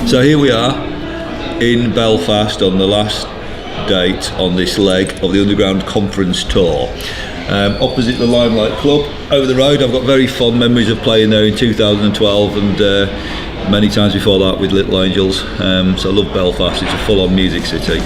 So here we are in Belfast on the last date on this leg of the Underground Conference Tour. Opposite the Limelight Club, over the road. I've got very fond memories of playing there in 2012 and many times before that with Little Angels. So I love Belfast, it's a full-on music city.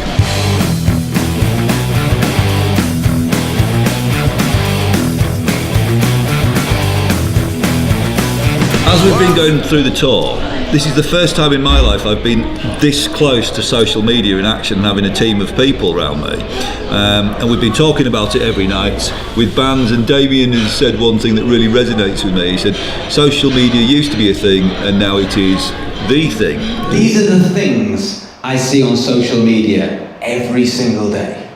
As we've been going through the tour, this is the first time in my life I've been this close to social media in action and having a team of people around me. And we've been talking about it every night with bands, and Damien has said one thing that really resonates with me. He said, social media used to be a thing and now it is the thing. These are the things I see on social media every single day.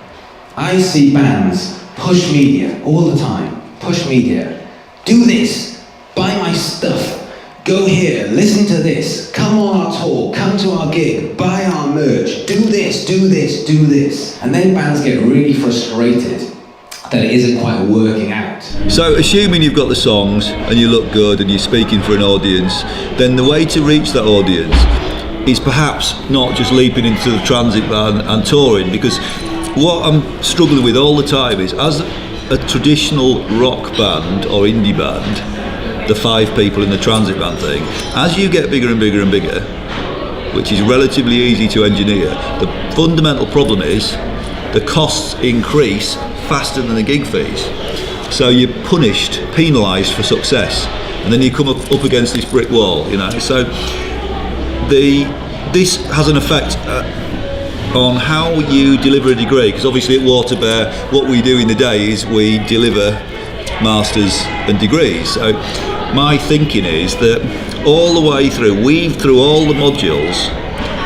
I see bands push media all the time. Push media. Do this. Buy my stuff. Go here, listen to this, come on our tour, come to our gig, buy our merch, do this, do this, do this. And then bands get really frustrated that it isn't quite working out. So assuming you've got the songs and you look good and you're speaking for an audience, then the way to reach that audience is perhaps not just leaping into the transit van and touring, because what I'm struggling with all the time is, as a traditional rock band or indie band, the 5 people in the transit van thing, as you get bigger and bigger and bigger, which is relatively easy to engineer, the fundamental problem is the costs increase faster than the gig fees. So you're punished, penalised for success, and then you come up against this brick wall, you know. So this has an effect on how you deliver a degree, because obviously at WaterBear what we do in the day is we deliver masters and degrees. So my thinking is that all the way through, weave through all the modules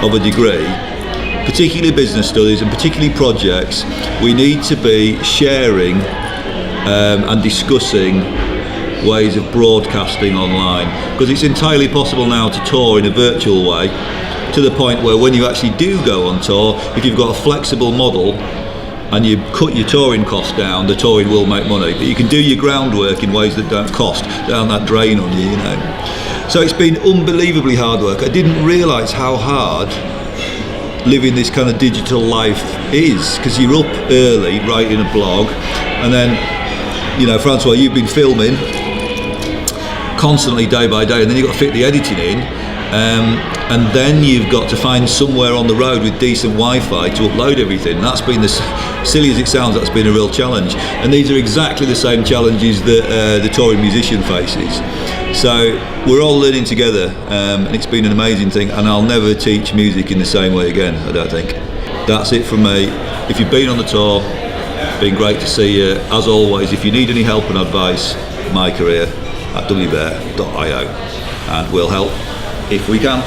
of a degree, particularly business studies and particularly projects, we need to be sharing and discussing ways of broadcasting online, because it's entirely possible now to tour in a virtual way, to the point where when you actually do go on tour, if you've got a flexible model and you cut your touring costs down, the touring will make money, but you can do your groundwork in ways that don't cost down that drain on you, you know. So it's been unbelievably hard work. I didn't realise how hard living this kind of digital life is, because you're up early writing a blog, and then, you know, Francois, you've been filming constantly day by day, and then you've got to fit the editing in. And then you've got to find somewhere on the road with decent Wi-Fi to upload everything. And that's been, as silly as it sounds, that's been a real challenge. And these are exactly the same challenges that the touring musician faces. So we're all learning together, and it's been an amazing thing. And I'll never teach music in the same way again, I don't think. That's it from me. If you've been on the tour, been great to see you. As always, if you need any help and advice, mycareer at wbear.io, and we'll help if we can.